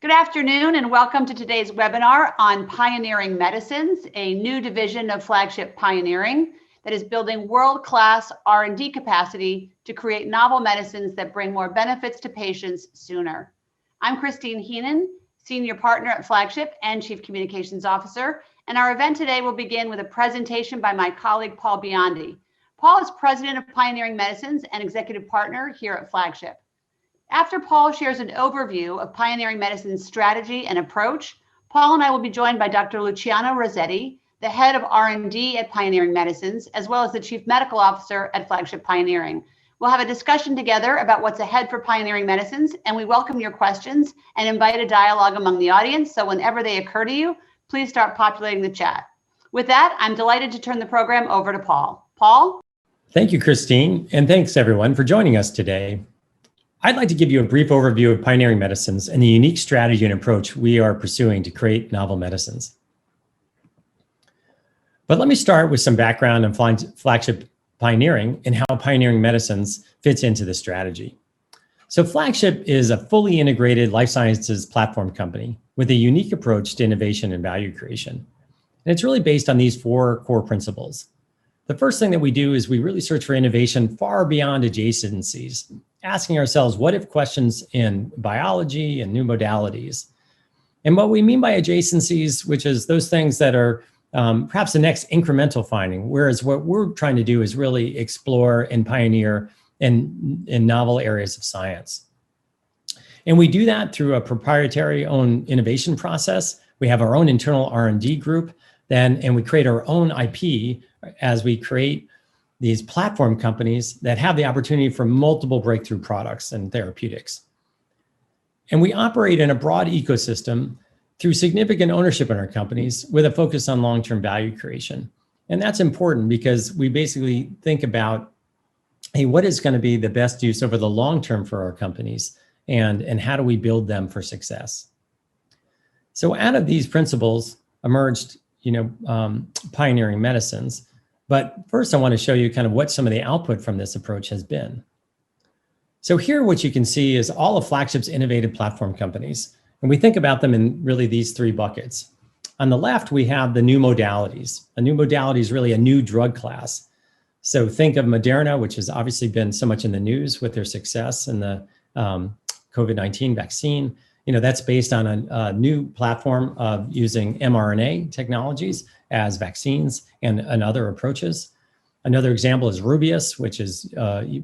Good afternoon and welcome to today's webinar on Pioneering Medicines, a new division of Flagship Pioneering that is building world-class R&D capacity to create novel medicines that bring more benefits to patients sooner. I'm Christine Heenan, Senior Partner at Flagship and Chief Communications Officer, and our event today will begin with a presentation by my colleague Paul Biondi. Paul is President of Pioneering Medicines and Executive Partner here at Flagship. After Paul shares an overview of Pioneering Medicine's strategy and approach, Paul and I will be joined by Dr. Luciano Rossetti, the head of R&D at Pioneering Medicines, as well as the Chief Medical Officer at Flagship Pioneering. We'll have a discussion together about what's ahead for Pioneering Medicines, and we welcome your questions and invite a dialogue among the audience, so whenever they occur to you, please start populating the chat. With that, I'm delighted to turn the program over to Paul. Paul? Thank you, Christine, and thanks everyone for joining us today. I'd like to give you a brief overview of Pioneering Medicines and the unique strategy and approach we are pursuing to create novel medicines. But let me start with some background on Flagship Pioneering and how Pioneering Medicines fits into the strategy. So Flagship is a fully integrated life sciences platform company with a unique approach to innovation and value creation. And it's really based on these four core principles. The first thing that we do is we really search for innovation far beyond adjacencies, asking ourselves what if questions in biology and new modalities. And what we mean by adjacencies, which is those things that are perhaps the next incremental finding, whereas what we're trying to do is really explore and pioneer in novel areas of science. And we do that through a proprietary own innovation process. We have our own internal R&D group, and we create our own IP as we create these platform companies that have the opportunity for multiple breakthrough products and therapeutics. And we operate in a broad ecosystem through significant ownership in our companies with a focus on long-term value creation. And that's important because we basically think about, hey, what is going to be the best use over the long term for our companies, and how do we build them for success? So out of these principles emerged, Pioneering Medicines. But first, I want to show you kind of what some of the output from this approach has been. So here, what you can see is all of Flagship's innovative platform companies. And we think about them in really these three buckets. On the left, we have the new modalities. A new modality is really a new drug class. So think of Moderna, which has obviously been so much in the news with their success in the COVID-19 vaccine. That's based on a new platform of using mRNA technologies as vaccines and other approaches. Another example is Rubius, which is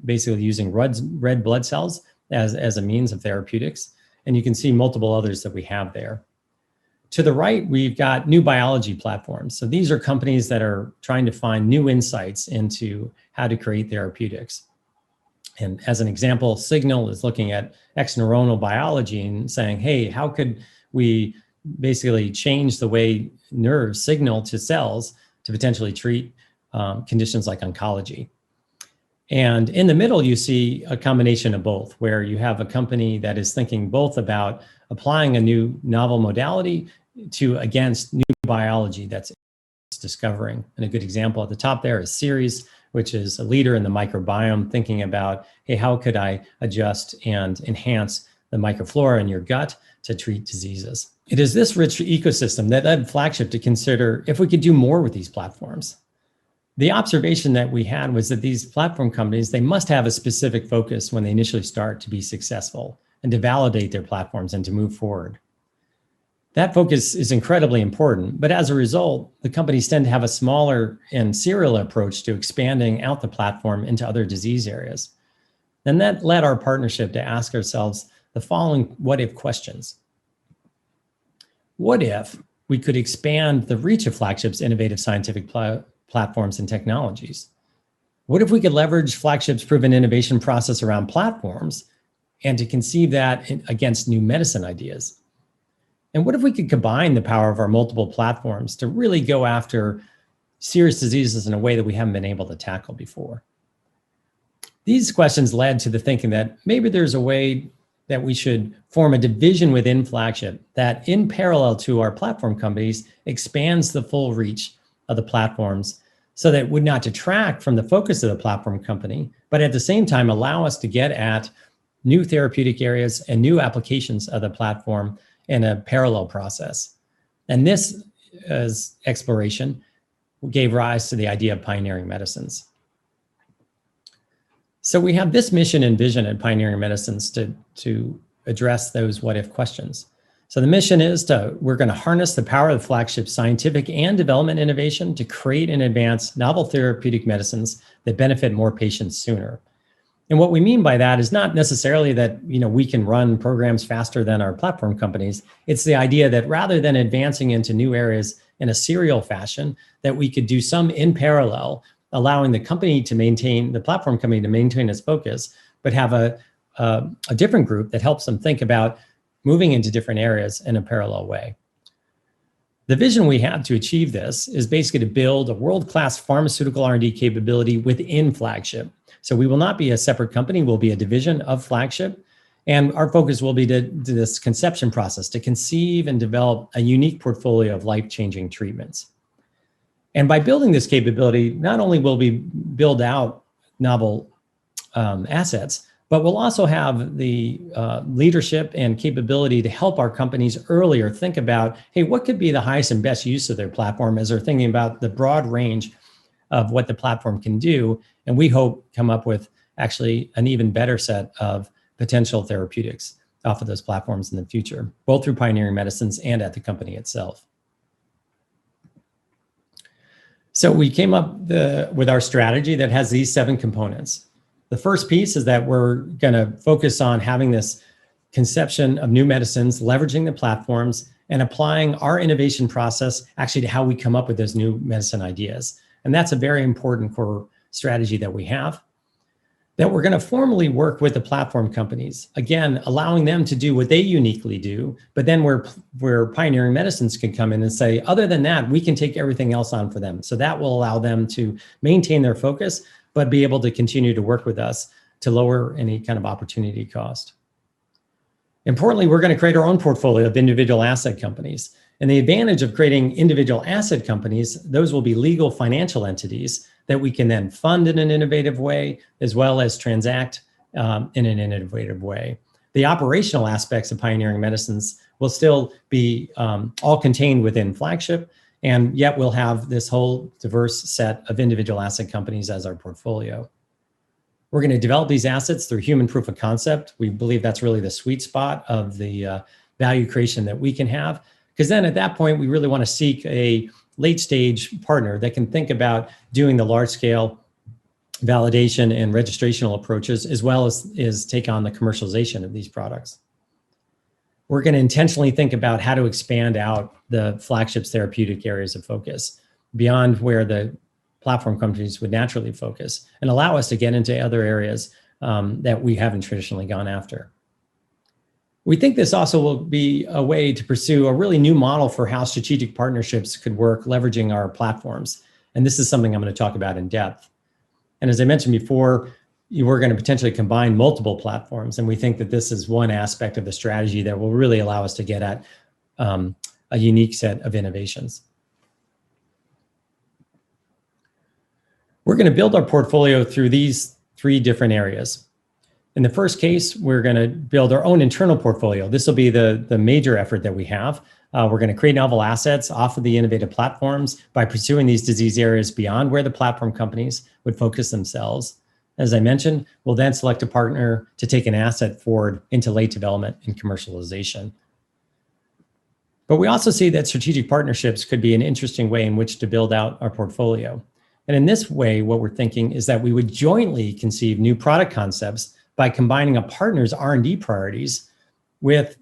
basically using red blood cells as a means of therapeutics. And you can see multiple others that we have there. To the right, we've got new biology platforms. So these are companies that are trying to find new insights into how to create therapeutics. And as an example, Signal is looking at exneuronal biology and saying, hey, how could we basically change the way nerves signal to cells to potentially treat conditions like oncology. And in the middle, you see a combination of both, where you have a company that is thinking both about applying a new novel modality against new biology that's discovering. And a good example at the top there is Ceres, which is a leader in the microbiome, thinking about, hey, how could I adjust and enhance the microflora in your gut to treat diseases? It is this rich ecosystem that led Flagship to consider if we could do more with these platforms. The observation that we had was that these platform companies, they must have a specific focus when they initially start to be successful and to validate their platforms and to move forward. That focus is incredibly important, but as a result, the companies tend to have a smaller and serial approach to expanding out the platform into other disease areas. And that led our partnership to ask ourselves the following what-if questions. What if we could expand the reach of Flagship's innovative scientific platforms and technologies? What if we could leverage Flagship's proven innovation process around platforms and to conceive that against new medicine ideas? And what if we could combine the power of our multiple platforms to really go after serious diseases in a way that we haven't been able to tackle before? These questions led to the thinking that maybe there's a way that we should form a division within Flagship that, in parallel to our platform companies, expands the full reach of the platforms so that it would not detract from the focus of the platform company, but at the same time allow us to get at new therapeutic areas and new applications of the platform in a parallel process. And this exploration gave rise to the idea of pioneering medicines. So we have this mission and vision at Pioneering Medicines to address those what-if questions. So the mission is we're going to harness the power of Flagship scientific and development innovation to create and advance novel therapeutic medicines that benefit more patients sooner. And what we mean by that is not necessarily that we can run programs faster than our platform companies. It's the idea that rather than advancing into new areas in a serial fashion, that we could do some in parallel, allowing the platform company to maintain its focus, but have a different group that helps them think about moving into different areas in a parallel way. The vision we have to achieve this is basically to build a world-class pharmaceutical R&D capability within Flagship. So we will not be a separate company, we'll be a division of Flagship. And our focus will be to this conception process, to conceive and develop a unique portfolio of life-changing treatments. And by building this capability, not only will we build out novel assets, but we'll also have the leadership and capability to help our companies earlier think about, hey, what could be the highest and best use of their platform as they're thinking about the broad range of what the platform can do. And we hope come up with actually an even better set of potential therapeutics off of those platforms in the future, both through Pioneering Medicines and at the company itself. So we came up with our strategy that has these 7 components. The first piece is that we're going to focus on having this conception of new medicines, leveraging the platforms, and applying our innovation process actually to how we come up with those new medicine ideas. And that's a very important core strategy that we have. That we're going to formally work with the platform companies, again, allowing them to do what they uniquely do, but then where Pioneering Medicines can come in and say, other than that, we can take everything else on for them. So that will allow them to maintain their focus, but be able to continue to work with us to lower any kind of opportunity cost. Importantly, we're going to create our own portfolio of individual asset companies. And the advantage of creating individual asset companies, those will be legal financial entities that we can then fund in an innovative way, as well as transact in an innovative way. The operational aspects of Pioneering Medicines will still be all contained within Flagship, and yet we'll have this whole diverse set of individual asset companies as our portfolio. We're going to develop these assets through human proof of concept. We believe that's really the sweet spot of the value creation that we can have, because then at that point, we really want to seek a late stage partner that can think about doing the large scale validation and registrational approaches, as well as take on the commercialization of these products. We're going to intentionally think about how to expand out the Flagship's therapeutic areas of focus beyond where the platform companies would naturally focus and allow us to get into other areas that we haven't traditionally gone after. We think this also will be a way to pursue a really new model for how strategic partnerships could work, leveraging our platforms. And this is something I'm going to talk about in depth. And as I mentioned before, we're going to potentially combine multiple platforms. And we think that this is one aspect of the strategy that will really allow us to get at a unique set of innovations. We're going to build our portfolio through these 3 different areas. In the first case, we're going to build our own internal portfolio. This will be the major effort that we have. We're going to create novel assets off of the innovative platforms by pursuing these disease areas beyond where the platform companies would focus themselves. As I mentioned, we'll then select a partner to take an asset forward into late development and commercialization. But we also see that strategic partnerships could be an interesting way in which to build out our portfolio. And in this way, what we're thinking is that we would jointly conceive new product concepts by combining a partner's R&D priorities with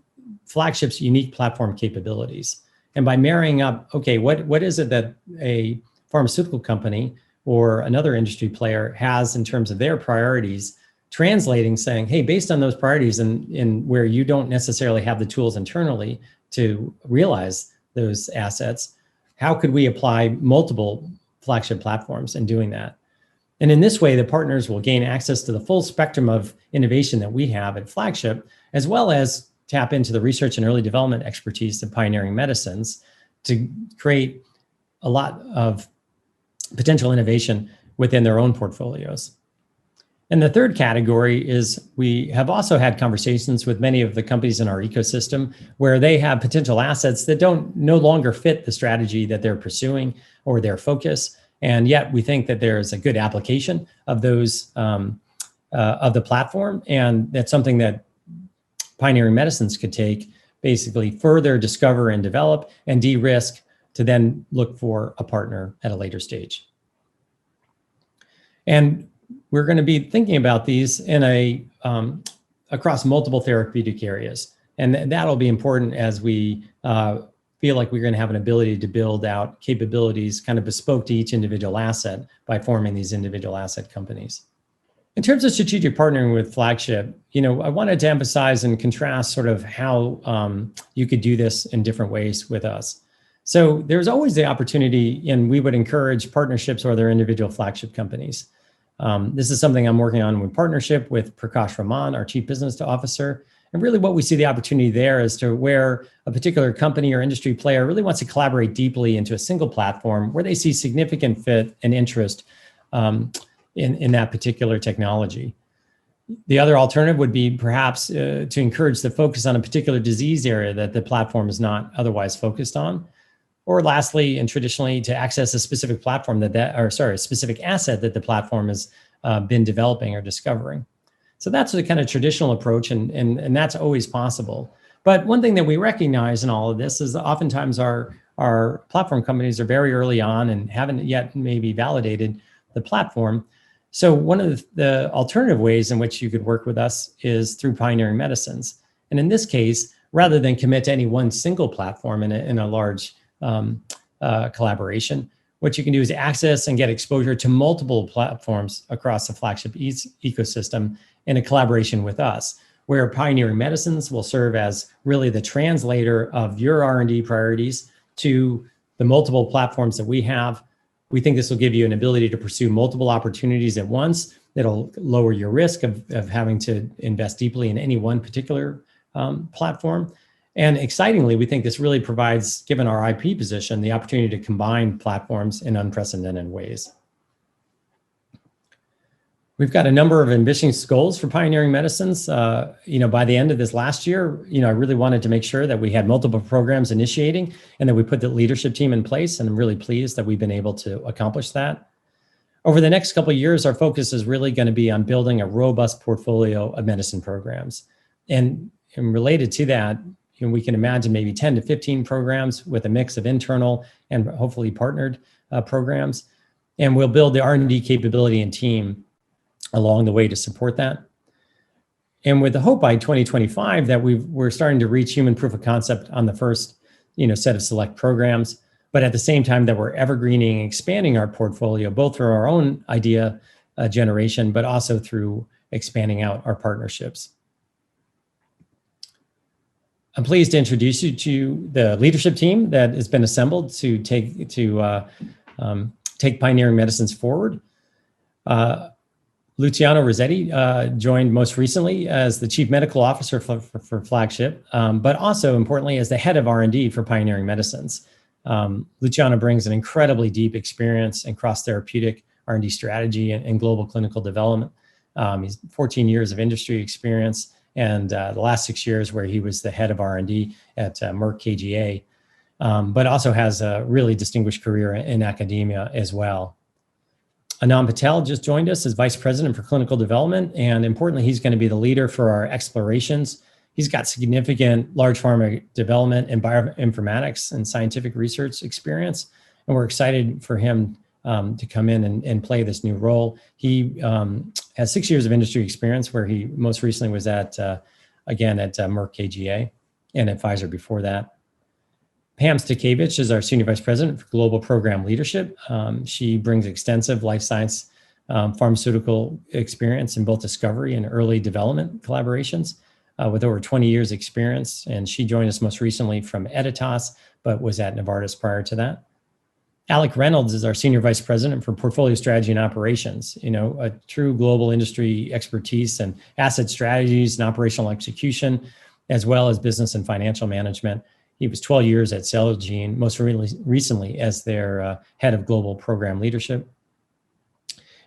Flagship's unique platform capabilities. And by marrying up, okay, what is it that a pharmaceutical company or another industry player has in terms of their priorities, translating, saying, hey, based on those priorities and where you don't necessarily have the tools internally to realize those assets, how could we apply multiple Flagship platforms in doing that? And in this way, the partners will gain access to the full spectrum of innovation that we have at Flagship, as well as tap into the research and early development expertise of Pioneering Medicines to create a lot of potential innovation within their own portfolios. And the third category is we have also had conversations with many of the companies in our ecosystem where they have potential assets that no longer fit the strategy that they're pursuing or their focus. And yet we think that there's a good application of those of the platform. And that's something that Pioneering Medicines could take, basically further discover and develop and de-risk to then look for a partner at a later stage. And we're going to be thinking about these in across multiple therapeutic areas. And that'll be important as we feel like we're going to have an ability to build out capabilities kind of bespoke to each individual asset by forming these individual asset companies. In terms of strategic partnering with Flagship, I wanted to emphasize and contrast sort of how you could do this in different ways with us. So there's always the opportunity, and we would encourage partnerships with their individual Flagship companies. This is something I'm working on with partnership with Prakash Raman, our Chief Business Officer. And really what we see the opportunity there is to where a particular company or industry player really wants to collaborate deeply into a single platform where they see significant fit and interest in that particular technology. The other alternative would be perhaps to encourage the focus on a particular disease area that the platform is not otherwise focused on. Or lastly, and traditionally, to access a specific platform a specific asset that the platform has been developing or discovering. So that's the kind of traditional approach, and that's always possible. But one thing that we recognize in all of this is that oftentimes our platform companies are very early on and haven't yet maybe validated the platform. So one of the alternative ways in which you could work with us is through Pioneering Medicines. And in this case, rather than commit to any one single platform in a large collaboration, what you can do is access and get exposure to multiple platforms across the Flagship ecosystem in a collaboration with us, where Pioneering Medicines will serve as really the translator of your R&D priorities to the multiple platforms that we have. We think this will give you an ability to pursue multiple opportunities at once. That'll lower your risk of having to invest deeply in any one particular platform. And excitingly, we think this really provides, given our IP position, the opportunity to combine platforms in unprecedented ways. We've got a number of ambitious goals for Pioneering Medicines. By the end of this last year, I really wanted to make sure that we had multiple programs initiating and that we put the leadership team in place. And I'm really pleased that we've been able to accomplish that. Over the next couple of years, our focus is really going to be on building a robust portfolio of medicine programs. And related to that, we can imagine maybe 10 to 15 programs with a mix of internal and hopefully partnered programs. And we'll build the R&D capability and team along the way to support that. And with the hope by 2025 that we're starting to reach human proof of concept on the first set of select programs, but at the same time that we're evergreening and expanding our portfolio, both through our own idea generation, but also through expanding out our partnerships. I'm pleased to introduce you to the leadership team that has been assembled to take Pioneering Medicines forward. Luciano Rossetti joined most recently as the Chief Medical Officer for Flagship, but also importantly as the head of R&D for Pioneering Medicines. Luciano brings an incredibly deep experience in cross-therapeutic R&D strategy and global clinical development. He's 14 years of industry experience, and the last 6 years where he was the head of R&D at Merck KGaA, but also has a really distinguished career in academia as well. Anand Patel just joined us as Vice President for Clinical Development, and importantly, he's going to be the leader for our explorations. He's got significant large pharma development and bioinformatics and scientific research experience, and we're excited for him to come in and play this new role. He has 6 years of industry experience, where he most recently was at Merck KGaA and at Pfizer before that. Pam Stekievich is our Senior Vice President for Global Program Leadership. She brings extensive life science pharmaceutical experience in both discovery and early development collaborations with over 20 years experience. And she joined us most recently from Editas, but was at Novartis prior to that. Alec Reynolds is our Senior Vice President for Portfolio Strategy and Operations, a true global industry expertise and asset strategies and operational execution, as well as business and financial management. He was 12 years at Celgene, most recently as their head of global program leadership.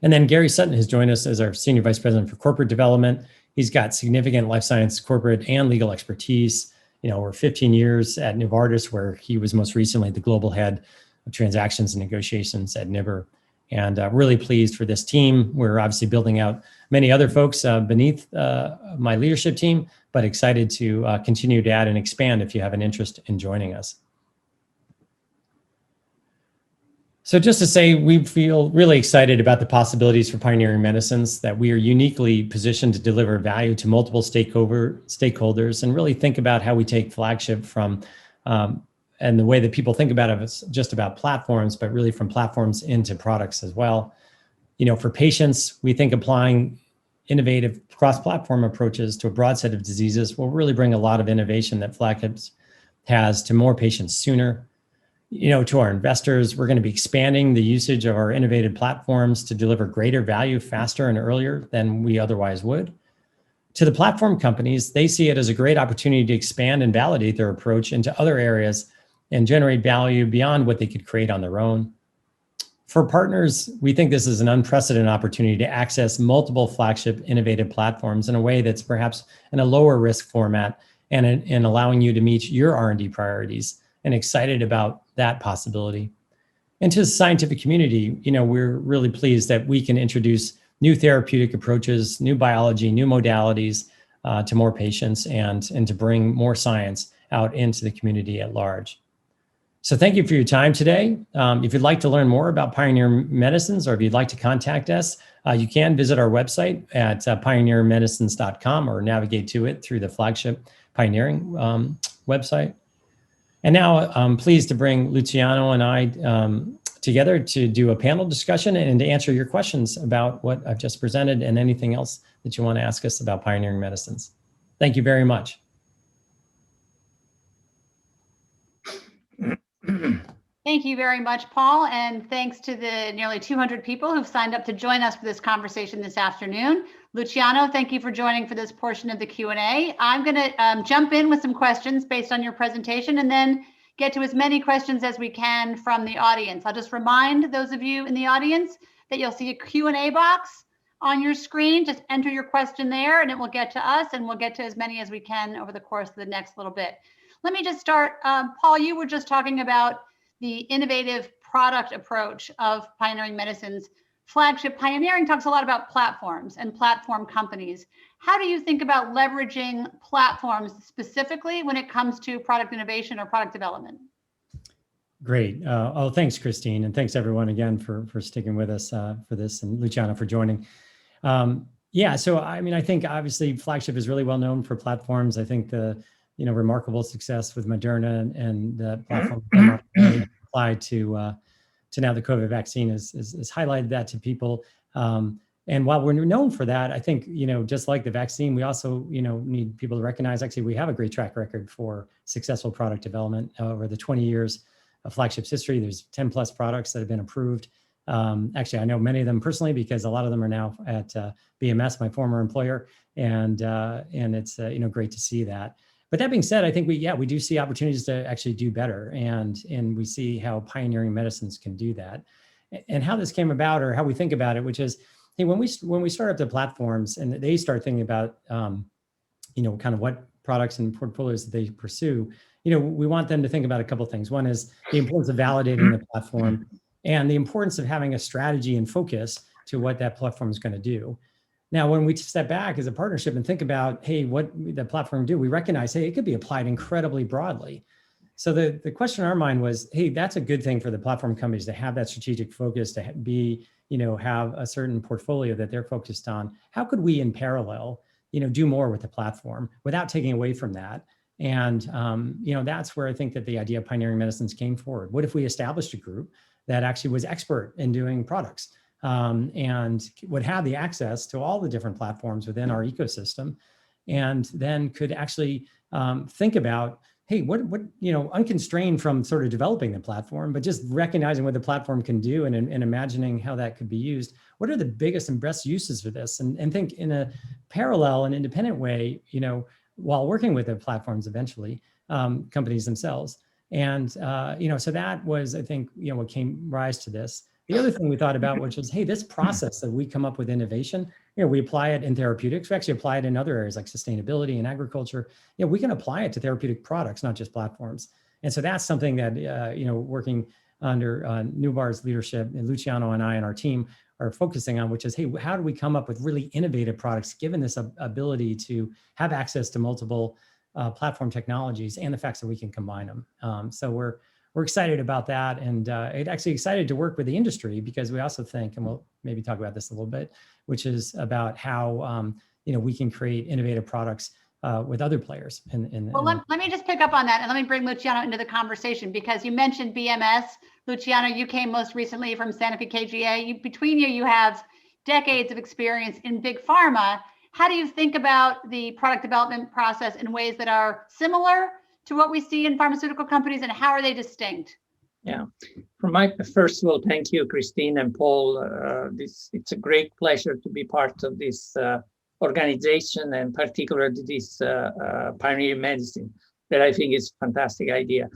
And then Gary Sutton has joined us as our Senior Vice President for Corporate Development. He's got significant life science, corporate, and legal expertise. Over 15 years at Novartis, where he was most recently the global head of transactions and negotiations at NIBR. And really pleased for this team. We're obviously building out many other folks beneath my leadership team, but excited to continue to add and expand if you have an interest in joining us. So just to say, we feel really excited about the possibilities for pioneering medicines, that we are uniquely positioned to deliver value to multiple stakeholders and really think about how we take Flagship from, and the way that people think about it is just about platforms, but really from platforms into products as well. For patients, we think applying innovative cross-platform approaches to a broad set of diseases will really bring a lot of innovation that Flagship has to more patients sooner. To our investors, we're going to be expanding the usage of our innovative platforms to deliver greater value faster and earlier than we otherwise would. To the platform companies, they see it as a great opportunity to expand and validate their approach into other areas and generate value beyond what they could create on their own. For partners, we think this is an unprecedented opportunity to access multiple Flagship innovative platforms in a way that's perhaps in a lower risk format and allowing you to meet your R&D priorities, and excited about that possibility. And to the scientific community, we're really pleased that we can introduce new therapeutic approaches, new biology, new modalities to more patients and to bring more science out into the community at large. So thank you for your time today. If you'd like to learn more about Pioneering Medicines, or if you'd like to contact us, you can visit our website at pioneermedicines.com or navigate to it through the Flagship Pioneering website. And now I'm pleased to bring Luciano and I together to do a panel discussion and to answer your questions about what I've just presented and anything else that you want to ask us about Pioneering Medicines. Thank you very much. Thank you very much, Paul, and thanks to the nearly 200 people who've signed up to join us for this conversation this afternoon. Luciano, thank you for joining for this portion of the Q&A. I'm going to jump in with some questions based on your presentation and then get to as many questions as we can from the audience. I'll just remind those of you in the audience that you'll see a Q&A box on your screen. Just enter your question there and it will get to us, and we'll get to as many as we can over the course of the next little bit. Let me just start. Paul, you were just talking about the innovative product approach of Pioneering Medicines. Flagship Pioneering talks a lot about platforms and platform companies. How do you think about leveraging platforms specifically when it comes to product innovation or product development? Great. Thanks, Christine. And thanks everyone again for sticking with us for this, and Luciano for joining. So I think obviously Flagship is really well known for platforms. I think the remarkable success with Moderna and the platform applied to now the COVID vaccine has highlighted that to people. And while we're known for that, I think, just like the vaccine, we also, need people to recognize, actually, we have a great track record for successful product development. Over the 20 years of Flagship's history, there's 10 plus products that have been approved. Actually, I know many of them personally because a lot of them are now at BMS, my former employer. And it's, great to see that. But that being said, I think we do see opportunities to actually do better, and we see how Pioneering Medicines can do that, and how this came about, or how we think about it, which is, hey, when we start up the platforms and they start thinking about, kind of what products and portfolios that they pursue, we want them to think about a couple of things. One is the importance of validating the platform, and the importance of having a strategy and focus to what that platform is going to do. Now, when we step back as a partnership and think about, hey, what the platform do, we recognize, hey, it could be applied incredibly broadly. So the question in our mind was, hey, that's a good thing for the platform companies to have that strategic focus, to be, have a certain portfolio that they're focused on. How could we in parallel, do more with the platform without taking away from that? And, that's where I think that the idea of Pioneering Medicines came forward. What if we established a group that actually was expert in doing products? And would have the access to all the different platforms within our ecosystem, and then could actually think about, hey, what unconstrained from sort of developing the platform, but just recognizing what the platform can do and imagining how that could be used. What are the biggest and best uses for this? And think in a parallel and independent way, while working with the platforms eventually, companies themselves. And, so that was, I think, what came rise to this. The other thing we thought about, which was, hey, this process that we come up with innovation, we apply it in therapeutics. We actually apply it in other areas like sustainability and agriculture. We can apply it to therapeutic products, not just platforms. And so that's something that, working under Nubar's leadership, and Luciano and I and our team are focusing on, which is, hey, how do we come up with really innovative products, given this ability to have access to multiple platform technologies and the fact that we can combine them. So we're excited about that, and actually excited to work with the industry, because we also think, and we'll maybe talk about this a little bit, which is about how we can create innovative products with other players. Well, let me just pick up on that, and let me bring Luciano into the conversation, because you mentioned BMS. Luciano, you came most recently from Sanofi KGaA. Between you have decades of experience in big pharma. How do you think about the product development process in ways that are similar to what we see in pharmaceutical companies, and how are they distinct? Yeah, first of all, thank you, Christine and Paul. It's a great pleasure to be part of this organization, and particularly this pioneering medicine that I think is a fantastic idea.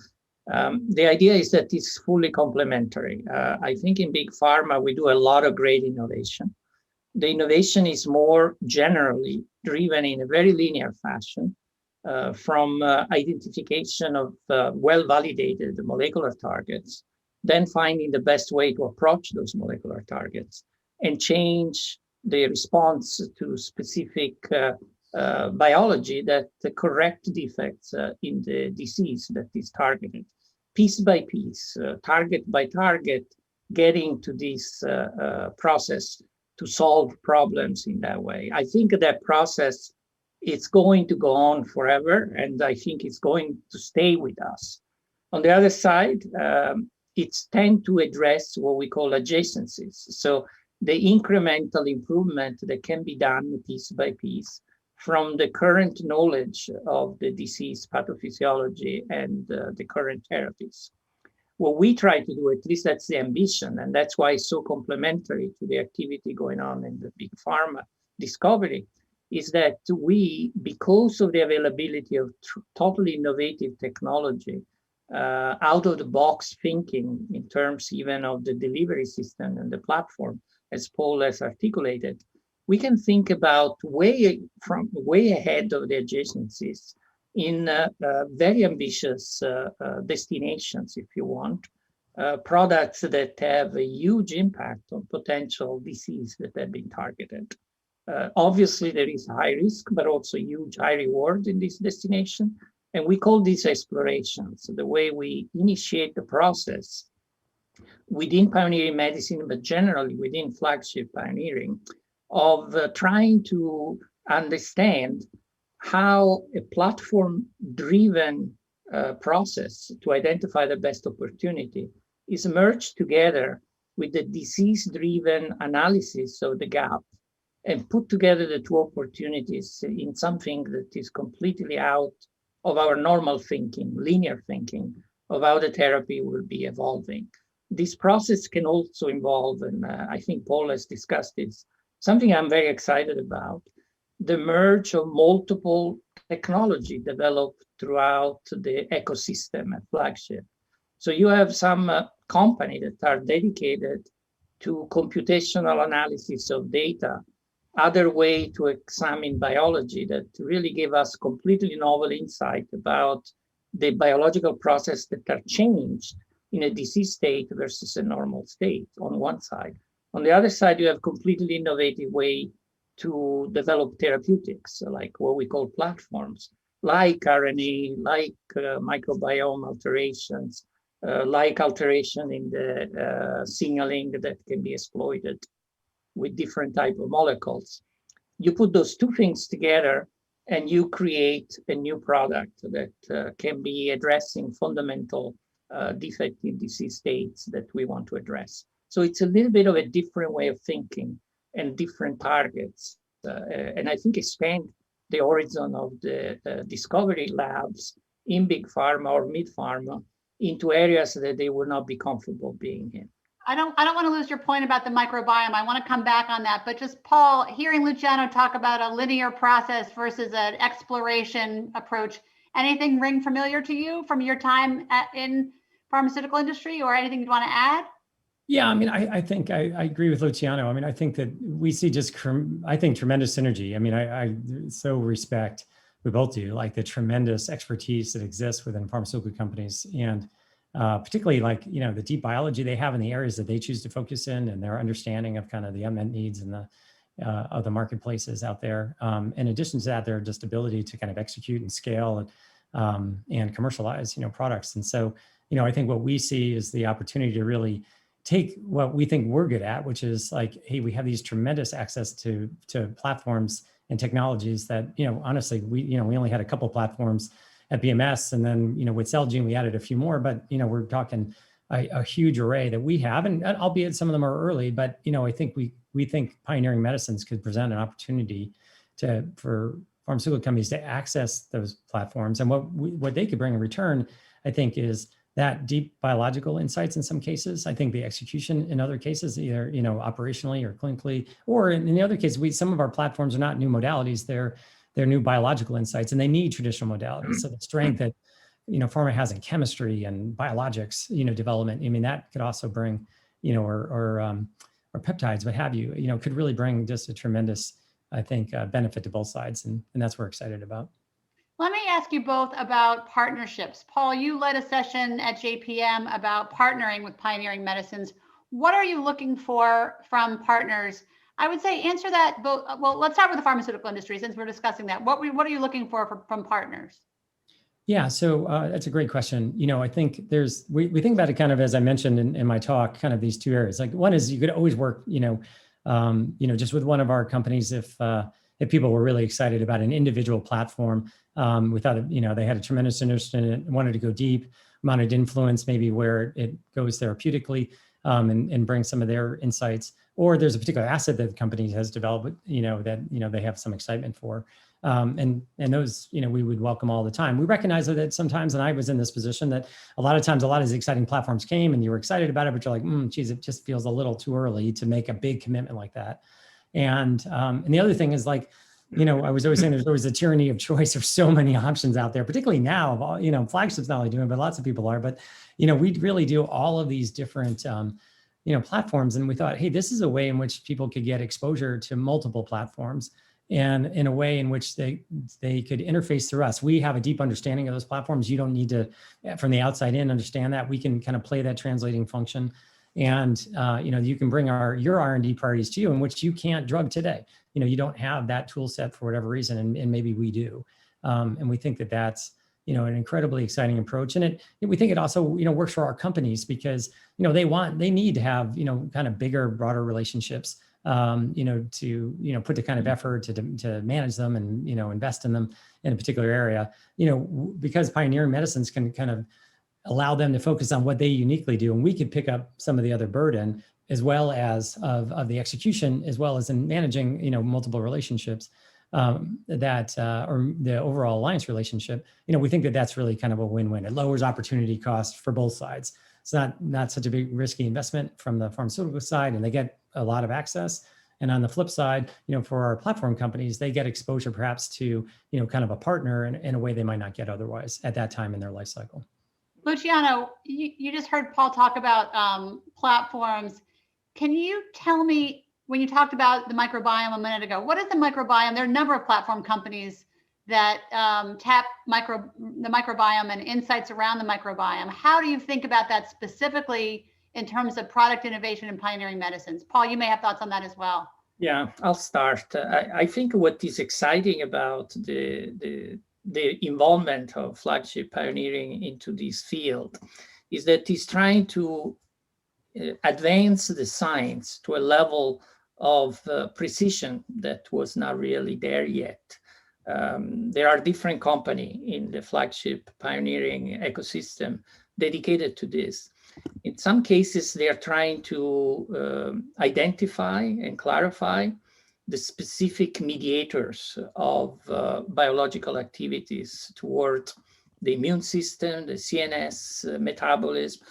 The idea is that it's fully complementary. I think in big pharma, we do a lot of great innovation. The innovation is more generally driven in a very linear fashion, from identification of well-validated molecular targets, then finding the best way to approach those molecular targets and change the response to specific biology that correct defects in the disease that is targeted. Piece by piece, target by target, getting to this process to solve problems in that way. I think that process, it's going to go on forever, and I think it's going to stay with us. On the other side, it's tend to address what we call adjacencies. So the incremental improvement that can be done piece by piece from the current knowledge of the disease pathophysiology and the current therapies. What we try to do, at least that's the ambition, and that's why it's so complementary to the activity going on in the big pharma discovery, is that we, because of the availability of totally innovative technology, out of the box thinking in terms even of the delivery system and the platform, as Paul has articulated, we can think about way ahead of the adjacencies in very ambitious destinations, if you want, products that have a huge impact on potential disease that have been targeted. Obviously, there is high risk, but also huge high reward in this destination. And we call these explorations. So the way we initiate the process within pioneering medicine, but generally within Flagship pioneering, of trying to understand how a platform-driven process to identify the best opportunity is merged together with the disease-driven analysis of the gap, and put together the two opportunities in something that is completely out of our normal thinking, linear thinking, of how the therapy will be evolving. This process can also involve, and I think Paul has discussed this, something I'm very excited about, the merge of multiple technology developed throughout the ecosystem at Flagship. So you have some company that are dedicated to computational analysis of data, other way to examine biology that really give us completely novel insight about the biological process that are changed in a disease state versus a normal state on one side. On the other side, you have completely innovative way to develop therapeutics, like what we call platforms, like RNA, like microbiome alterations, like alteration in the signaling that can be exploited with different type of molecules. You put those two things together and you create a new product that can be addressing fundamental defect in disease states that we want to address. So it's a little bit of a different way of thinking and different targets. And I think expand the horizon of the discovery labs in big pharma or mid pharma into areas that they will not be comfortable being in. I don't want to lose your point about the microbiome. I want to come back on that, but just Paul, hearing Luciano talk about a linear process versus an exploration approach, anything ring familiar to you from your time in pharmaceutical industry, or anything you want to add? Yeah, I mean, I think I agree with Luciano. I mean, I think that we see just, I think, tremendous synergy. I mean, I so respect, we both do, like the tremendous expertise that exists within pharmaceutical companies, and particularly like, the deep biology they have in the areas that they choose to focus in, and their understanding of kind of the unmet needs and the of the marketplaces out there. In addition to that, their just ability to kind of execute and scale and commercialize, products. And so, I think what we see is the opportunity to really take what we think we're good at, which is like, hey, we have these tremendous access to platforms and technologies that, honestly, we only had a couple platforms at BMS, and then, with Celgene, we added a few more, but, we're talking a huge array that we have, and albeit some of them are early, but, I think we think pioneering medicines could present an opportunity for pharmaceutical companies to access those platforms. And what they could bring in return, I think, is that deep biological insights in some cases. I think the execution in other cases, either operationally or clinically, or in the other case, some of our platforms are not new modalities; they're new biological insights, and they need traditional modalities. So the strength that pharma has in chemistry and biologics, development. I mean, that could also bring, or peptides, what have you. Could really bring just a tremendous, I think, benefit to both sides, and that's what we're excited about. Let me ask you both about partnerships. Paul, you led a session at JPM about partnering with pioneering medicines. What are you looking for from partners? I would say answer that both. Well, let's start with the pharmaceutical industry since we're discussing that. What are you looking for from partners? Yeah, so that's a great question. I think we think about it kind of, as I mentioned in my talk, kind of these two areas. Like one is you could always work, just with one of our companies if people were really excited about an individual platform. We thought, they had a tremendous interest in it, wanted to go deep, wanted influence maybe where it goes therapeutically, and bring some of their insights. Or there's a particular asset that the company has developed, that they have some excitement for. And those, we would welcome all the time. We recognize that sometimes, and I was in this position, that a lot of times a lot of these exciting platforms came and you were excited about it, but you're like, geez, it just feels a little too early to make a big commitment like that. And the other thing is like, I was always saying there's always a tyranny of choice. There's so many options out there, particularly now. Flagship's not only doing it, but lots of people are. But, we really do all of these different, platforms. And we thought, hey, this is a way in which people could get exposure to multiple platforms, and in a way in which they could interface through us. We have a deep understanding of those platforms. You don't need to, from the outside in, understand that. We can kind of play that translating function. And, you can bring your R&D priorities to you, in which you can't drug today. You don't have that tool set for whatever reason, and maybe we do. And we think that that's, an incredibly exciting approach. And we think it also, works for our companies because, they need to have, kind of bigger, broader relationships, to, put the kind of effort to manage them and, invest in them in a particular area, because pioneering medicines can kind of allow them to focus on what they uniquely do. And we could pick up some of the other burden, as well as of the execution, as well as in managing, multiple relationships, or the overall alliance relationship. We think that that's really kind of a win-win. It lowers opportunity cost for both sides. It's not such a big risky investment from the pharmaceutical side, and they get a lot of access. And on the flip side, for our platform companies, they get exposure perhaps to, kind of a partner in a way they might not get otherwise at that time in their life cycle. Luciano, you just heard Paul talk about platforms. Can you tell me, when you talked about the microbiome a minute ago, what is the microbiome? There are a number of platform companies that tap the microbiome and insights around the microbiome. How do you think about that specifically in terms of product innovation and pioneering medicines? Paul, you may have thoughts on that as well. Yeah, I'll start. I think what is exciting about the involvement of Flagship pioneering into this field is that it's trying to advance the science to a level of precision that was not really there yet. There are different companies in the Flagship pioneering ecosystem dedicated to this. In some cases, they are trying to identify and clarify the specific mediators of biological activities toward the immune system, the CNS metabolism,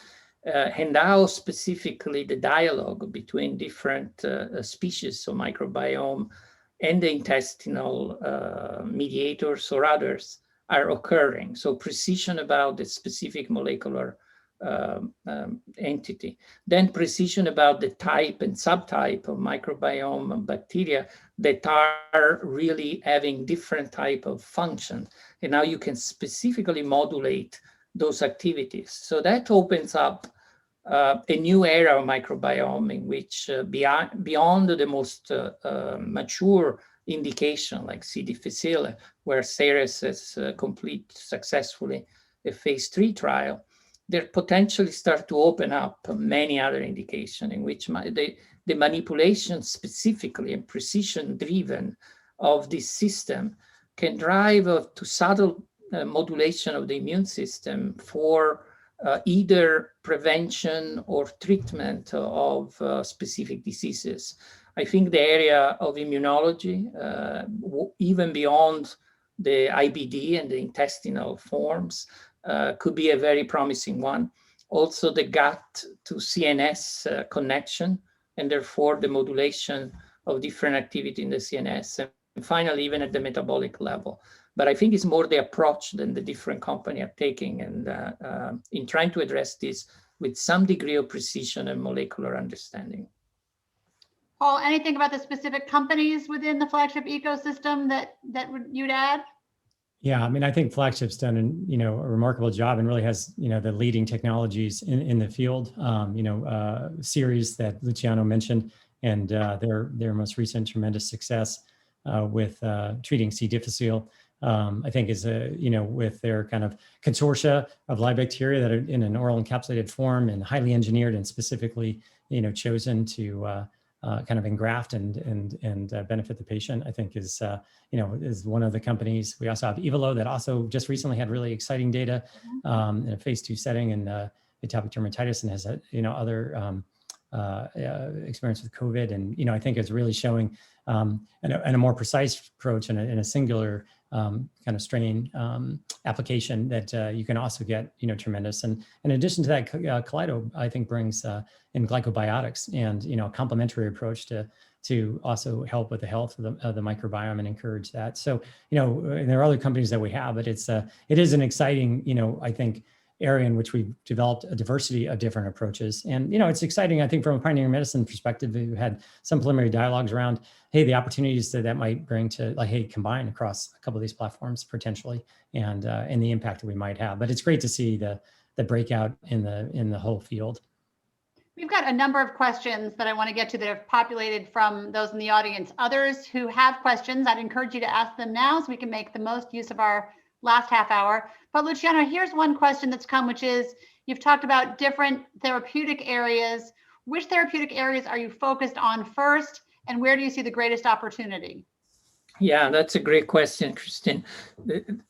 and how specifically the dialogue between different species of microbiome and the intestinal mediators or others are occurring. So precision about the specific molecular entity. Then precision about the type and subtype of microbiome and bacteria that are really having different type of function. And now you can specifically modulate those activities. So that opens up a new era of microbiome in which beyond the most mature indication like C. difficile, where Ceres has completed successfully a phase 3 trial, there potentially start to open up many other indications in which the manipulation specifically and precision driven of this system can drive to subtle modulation of the immune system for either prevention or treatment of specific diseases. I think the area of immunology, even beyond the IBD and the intestinal forms, could be a very promising one. Also the gut to CNS connection, and therefore the modulation of different activity in the CNS. And finally, even at the metabolic level. But I think it's more the approach than the different companies are taking and in trying to address this with some degree of precision and molecular understanding. Paul, anything about the specific companies within the Flagship ecosystem that you'd add? Yeah, I mean, I think Flagship's done a remarkable job and really has the leading technologies in the field. Series that Luciano mentioned, and their most recent tremendous success with treating C. difficile, I think is with their kind of consortia of live bacteria that are in an oral encapsulated form and highly engineered and specifically chosen to kind of engraft and benefit the patient. I think is one of the companies. We also have Evalo that also just recently had really exciting data in a phase 2 setting in atopic dermatitis and has other experience with COVID, and I think is really showing and a more precise approach and a singular kind of strain application that you can also get tremendous. And in addition to that, Kaleido I think brings in glycobiotics and a complementary approach to also help with the health of the microbiome and encourage that. So there are other companies that we have, but it is an exciting I think area in which we've developed a diversity of different approaches. And, it's exciting, I think, from a pioneering medicine perspective. We've had some preliminary dialogues around, hey, the opportunities that might bring to combine across a couple of these platforms potentially and the impact that we might have. But it's great to see the breakout in the whole field. We've got a number of questions that I want to get to that have populated from those in the audience. Others who have questions, I'd encourage you to ask them now so we can make the most use of our last half hour. But Luciano, here's one question that's come, which is, you've talked about different therapeutic areas. Which therapeutic areas are you focused on first, and where do you see the greatest opportunity? Yeah, that's a great question, Christine.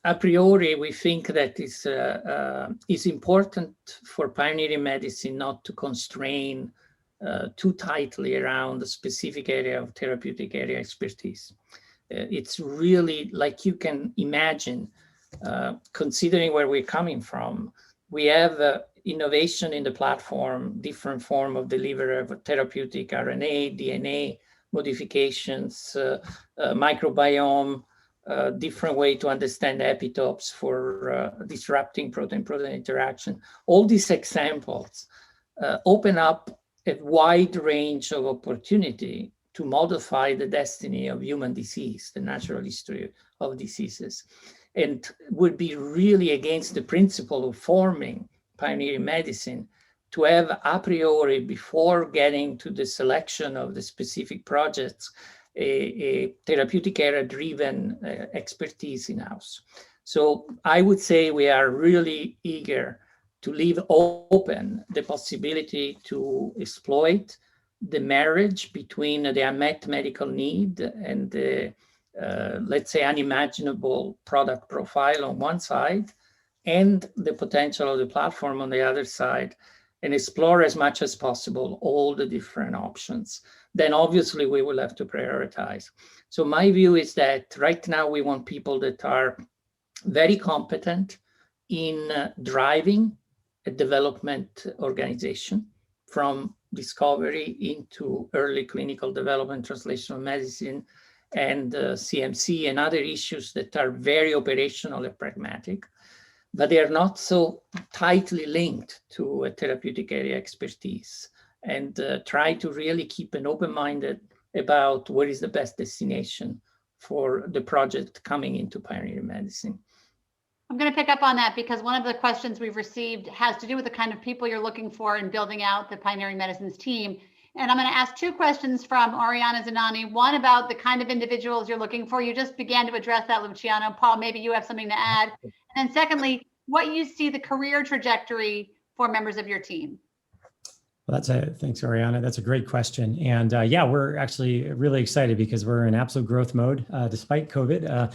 A priori, we think that it's important for pioneering medicine not to constrain too tightly around a specific area of therapeutic area expertise. It's really, like you can imagine, considering where we're coming from, we have innovation in the platform, different form of delivery of therapeutic RNA, DNA modifications, microbiome, different way to understand epitopes for disrupting protein-protein interaction. All these examples open up a wide range of opportunity to modify the destiny of human disease, the natural history of diseases, and would be really against the principle of forming pioneering medicine to have a priori, before getting to the selection of the specific projects, a therapeutic area driven expertise in-house. So I would say we are really eager to leave open the possibility to exploit the marriage between the unmet medical need and the let's say unimaginable product profile on one side and the potential of the platform on the other side, and explore as much as possible all the different options. Then obviously we will have to prioritize. So my view is that right now we want people that are very competent in driving a development organization from discovery into early clinical development, translational medicine, and CMC and other issues that are very operational and pragmatic. but they are not so tightly linked to a therapeutic area expertise, and try to really keep an open-minded about what is the best destination for the project coming into pioneering medicine. I'm going to pick up on that because one of the questions we've received has to do with the kind of people you're looking for in building out the Pioneering Medicines team. And I'm going to ask two questions from Oriana Zanani. One about the kind of individuals you're looking for. You just began to address that, Luciano. Paul, maybe you have something to add. And then secondly, what you see the career trajectory for members of your team. Well, thanks, Oriana. That's a great question. And yeah, we're actually really excited because we're in absolute growth mode despite COVID.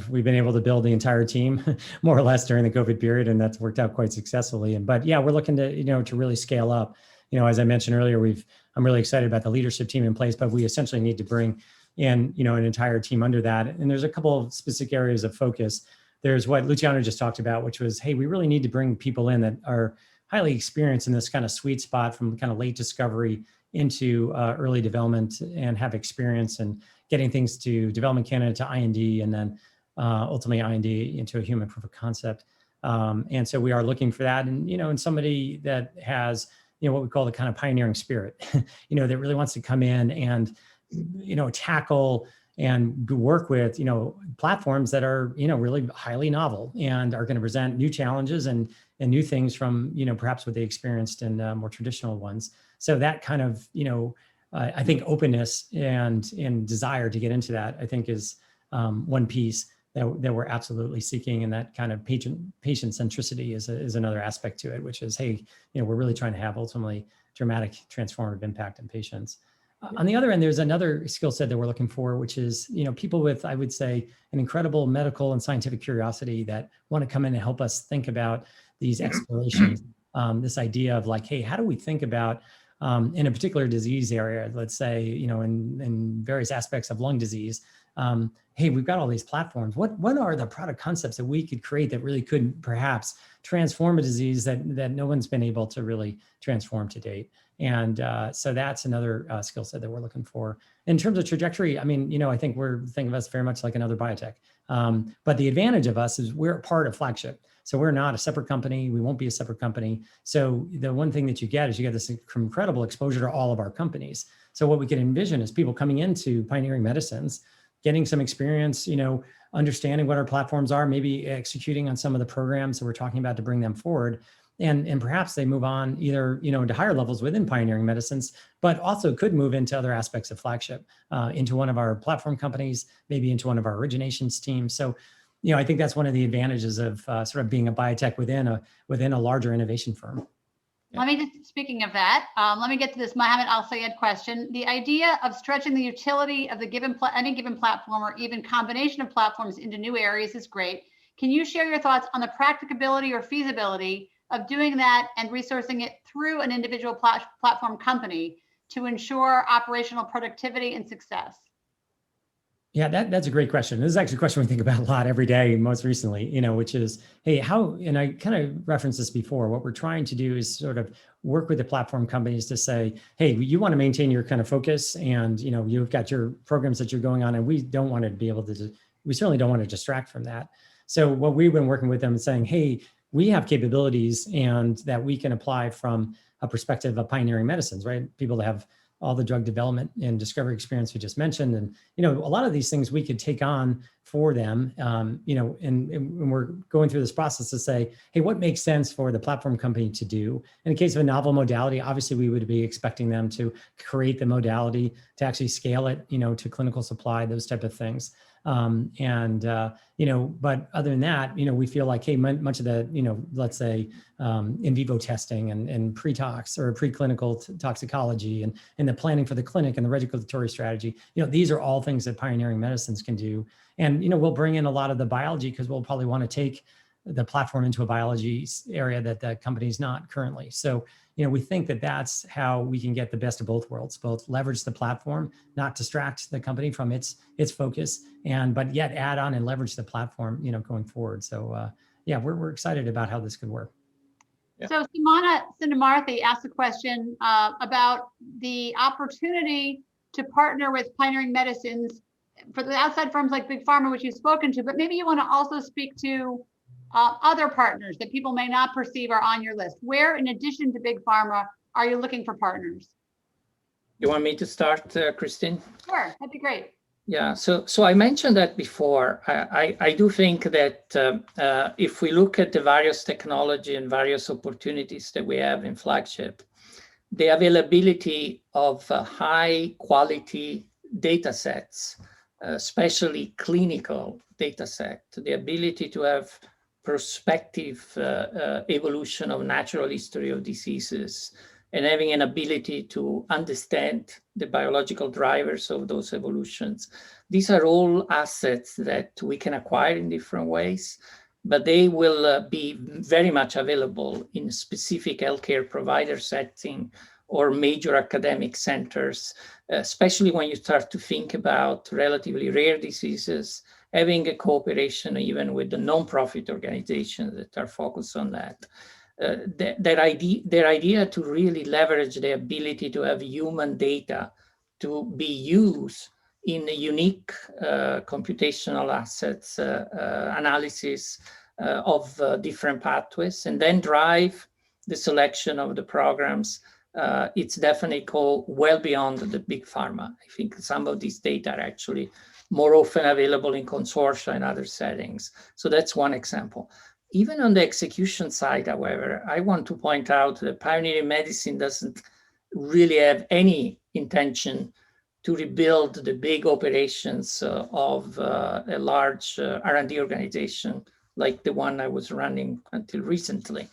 We've been able to build the entire team more or less during the COVID period, and that's worked out quite successfully. But yeah, we're looking to really scale up. As I mentioned earlier, I'm really excited about the leadership team in place, but we essentially need to bring in an entire team under that. And there's a couple of specific areas of focus. There's what Luciano just talked about, which was, hey, we really need to bring people in that are highly experienced in this kind of sweet spot from kind of late discovery into early development and have experience in getting things to development candidate to IND and then ultimately IND into a human proof of concept. And so we are looking for that, and somebody that has what we call the kind of pioneering spirit, that really wants to come in and tackle and work with platforms that are really highly novel and are going to present new challenges and new things from perhaps what they experienced in more traditional ones. So that kind of I think openness and desire to get into that, I think, is one piece that we're absolutely seeking, and that kind of patient centricity is another aspect to it, which is, hey, we're really trying to have ultimately dramatic transformative impact in patients. On the other end, there's another skill set that we're looking for, which is, people with, I would say, an incredible medical and scientific curiosity that want to come in and help us think about these explorations. This idea of like, hey, how do we think about in a particular disease area, let's say, in various aspects of lung disease, hey, we've got all these platforms. What are the product concepts that we could create that really could perhaps transform a disease that no one's been able to really transform to date? And so that's another skill set that we're looking for. In terms of trajectory, I mean, I think we're thinking of us very much like another biotech. But the advantage of us is we're part of Flagship. So we're not a separate company. We won't be a separate company. So the one thing that you get is you get this incredible exposure to all of our companies. So what we can envision is people coming into Pioneering Medicines, getting some experience, understanding what our platforms are, maybe executing on some of the programs that we're talking about to bring them forward. And perhaps they move on either, into higher levels within Pioneering Medicines, but also could move into other aspects of Flagship, into one of our platform companies, maybe into one of our originations teams. So, I think that's one of the advantages of sort of being a biotech within a larger innovation firm. Let me just, speaking of that, let me get to this Mohammed Al-Sayed question. The idea of stretching the utility of the any given platform or even combination of platforms into new areas is great. Can you share your thoughts on the practicability or feasibility of doing that and resourcing it through an individual platform company to ensure operational productivity and success? Yeah, that's a great question. This is actually a question we think about a lot every day, most recently, which is, hey, and I kind of referenced this before, what we're trying to do is sort of work with the platform companies to say, hey, you want to maintain your kind of focus and, you've got your programs that you're going on, and we certainly don't want to distract from that. So what we've been working with them is saying, hey, we have capabilities and that we can apply from a perspective of pioneering medicines, right? People that have all the drug development and discovery experience we just mentioned. And, a lot of these things we could take on for them, and we're going through this process to say, hey, what makes sense for the platform company to do? In the case of a novel modality, obviously we would be expecting them to create the modality, to actually scale it, to clinical supply, those type of things. But other than that, we feel like, hey, much of the, let's say in vivo testing and pre-tox or preclinical toxicology and the planning for the clinic and the regulatory strategy, these are all things that Pioneering Medicines can do. And, we'll bring in a lot of the biology because we'll probably want to take the platform into a biology area that the company's not currently. So, we think that that's how we can get the best of both worlds, both leverage the platform, not distract the company from its focus, but yet add on and leverage the platform, going forward. So yeah, we're excited about how this could work. Yeah. So Simana Sindamarthi asked a question about the opportunity to partner with Pioneering Medicines for the outside firms like Big Pharma, which you've spoken to, but maybe you want to also speak to other partners that people may not perceive are on your list? Where, in addition to Big Pharma, are you looking for partners? You want me to start, Christine? Sure, that'd be great. Yeah, so I mentioned that before. I do think that if we look at the various technology and various opportunities that we have in Flagship, the availability of high quality data sets, especially clinical data set, the ability to have prospective evolution of natural history of diseases, and having an ability to understand the biological drivers of those evolutions. These are all assets that we can acquire in different ways, but they will be very much available in specific healthcare provider setting or major academic centers, especially when you start to think about relatively rare diseases, having a cooperation even with the nonprofit organizations that are focused on that. Their idea to really leverage the ability to have human data to be used in a unique computational assets analysis of different pathways, and then drive the selection of the programs. It's definitely go well beyond the big pharma. I think some of these data are actually more often available in consortia and other settings. So that's one example. Even on the execution side, however, I want to point out that pioneering medicine doesn't really have any intention to rebuild the big operations of a large R&D organization like the one I was running until recently.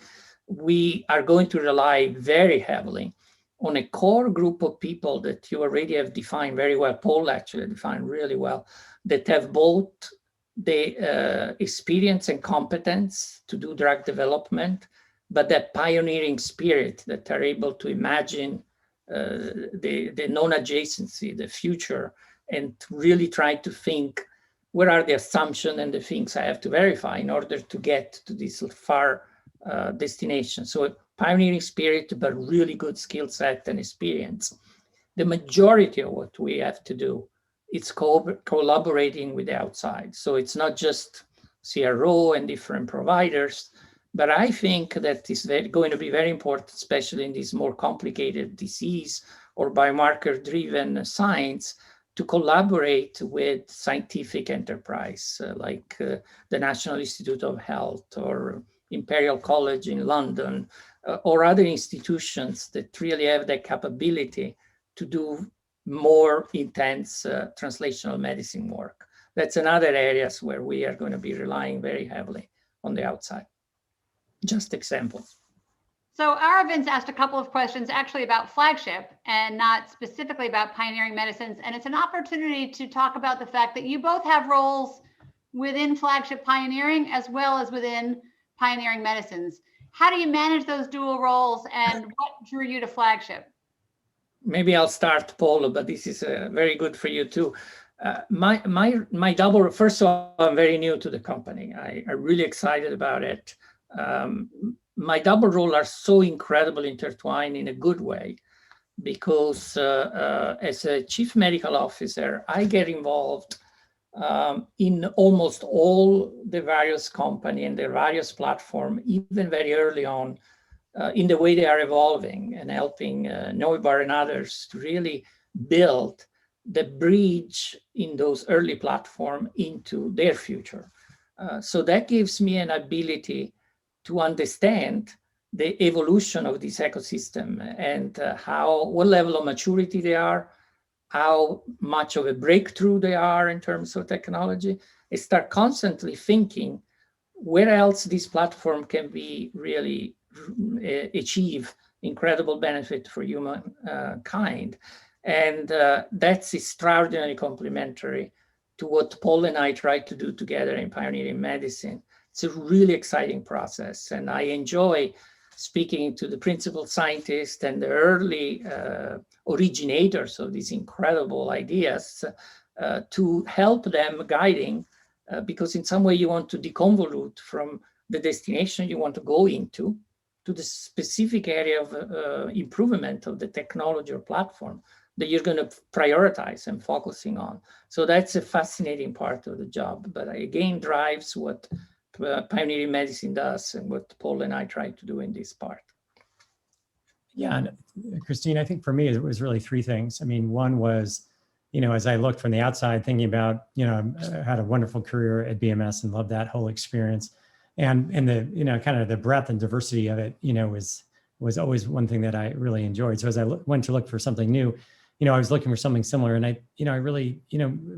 We are going to rely very heavily on a core group of people that you already have defined very well. Paul actually defined really well, that have both the experience and competence to do drug development, but that pioneering spirit that are able to imagine the non-adjacency, the future, and really try to think what are the assumptions and the things I have to verify in order to get to this far destination. So pioneering spirit, but really good skill set and experience. The majority of what we have to do is collaborating with the outside. So it's not just CRO and different providers, but I think that is going to be very important, especially in this more complicated disease or biomarker-driven science, to collaborate with scientific enterprise like the National Institute of Health or Imperial College in London or other institutions that really have the capability to do more intense translational medicine work. That's another areas where we are going to be relying very heavily on the outside. Just examples. So Aravin's asked a couple of questions actually about Flagship and not specifically about pioneering medicines. And it's an opportunity to talk about the fact that you both have roles within Flagship Pioneering as well as within pioneering medicines. How do you manage those dual roles and what drew you to Flagship? Maybe I'll start, Paul, but this is very good for you too. My double, first of all, I'm very new to the company. I'm really excited about it. My double role are so incredibly intertwined in a good way because as a chief medical officer, I get involved in almost all the various company and the various platform, even very early on, in the way they are evolving and helping Neubar and others to really build the bridge in those early platform into their future. So that gives me an ability to understand the evolution of this ecosystem and what level of maturity they are, how much of a breakthrough they are in terms of technology. I start constantly thinking where else this platform can be really achieve incredible benefit for humankind. And that's extraordinarily complementary to what Paul and I try to do together in pioneering medicine. It's a really exciting process. And I enjoy speaking to the principal scientists and the early originators of these incredible ideas to help them guiding, because in some way you want to deconvolute from the destination you want to go into to the specific area of improvement of the technology or platform that you're going to prioritize and focusing on. So that's a fascinating part of the job, but again drives what pioneering medicine does and what Paul and I try to do in this part. Yeah, and Christine, I think for me, it was really three things. I mean, one was, as I looked from the outside, thinking about, I had a wonderful career at BMS and loved that whole experience. And the, kind of the breadth and diversity of it, was always one thing that I really enjoyed. So as I went to look for something new, I was looking for something similar. And I really,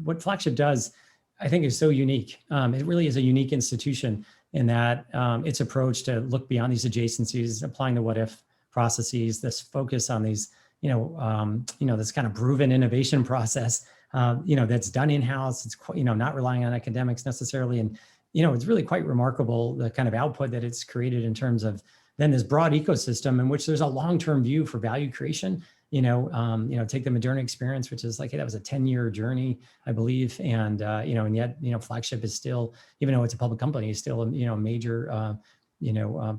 what Flagship does, I think is so unique. It really is a unique institution in that its approach to look beyond these adjacencies, applying the what if processes, this focus on these, this kind of proven innovation process, that's done in-house. It's, not relying on academics necessarily. And, it's really quite remarkable, the kind of output that it's created in terms of then this broad ecosystem in which there's a long-term view for value creation. Take the Moderna experience, which is like, that was a 10-year journey, I believe. And, and yet, Flagship is still, even though it's a public company, is still a major,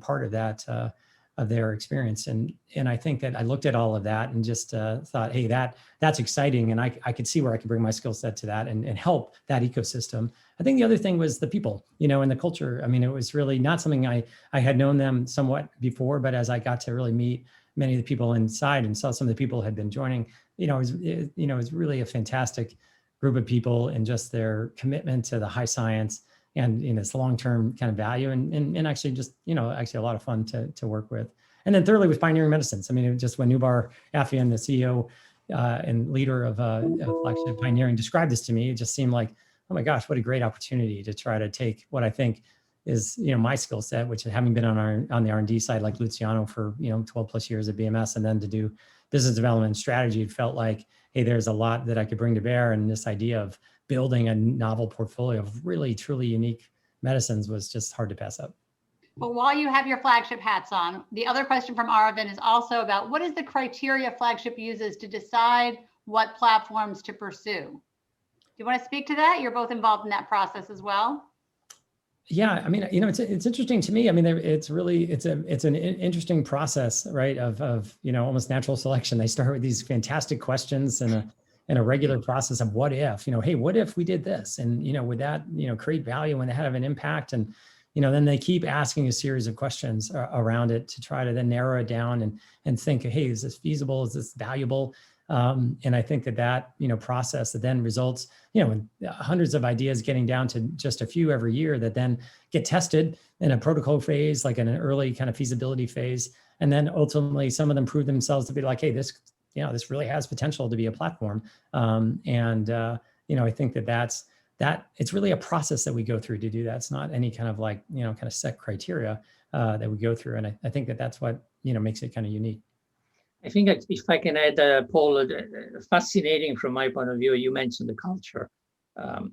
part of that, of their experience. And I think that I looked at all of that and just thought, hey, that's exciting. And I could see where I could bring my skill set to that and help that ecosystem. I think the other thing was the people, and the culture. I mean, it was really not something I had known them somewhat before, but as I got to really meet many of the people inside and saw some of the people who had been joining, it was really a fantastic group of people and just their commitment to the high science and this long-term kind of value and actually just, actually a lot of fun to work with. And then thirdly, with pioneering medicines. I mean, it just when Nubar Afeyan, the CEO and leader of Flagship Pioneering, described this to me, it just seemed like, oh my gosh, what a great opportunity to try to take what I think is, my skill set, which having been on the R&D side, like Luciano for, 12 plus years at BMS, and then to do business development and strategy, it felt like, hey, there's a lot that I could bring to bear. And this idea of building a novel portfolio of really, truly unique medicines was just hard to pass up. But while you have your Flagship hats on, the other question from Aravind is also about what is the criteria Flagship uses to decide what platforms to pursue? Do you want to speak to that? You're both involved in that process as well. Yeah, I mean, it's interesting to me. I mean, it's an interesting process, right? Of almost natural selection. They start with these fantastic questions and a regular process of what if, hey, what if we did this? And, would that, create value and have an impact? And, then they keep asking a series of questions around it to try to then narrow it down and think, hey, is this feasible? Is this valuable? And I think that process that then results, in hundreds of ideas getting down to just a few every year that then get tested in a protocol phase, like in an early kind of feasibility phase. And then ultimately some of them prove themselves to be like, hey, this really has potential to be a platform. I think that it's really a process that we go through to do that. It's not any kind of like, kind of set criteria that we go through. And I think that's what, makes it kind of unique. I think if I can add, Paul, fascinating from my point of view, you mentioned the culture,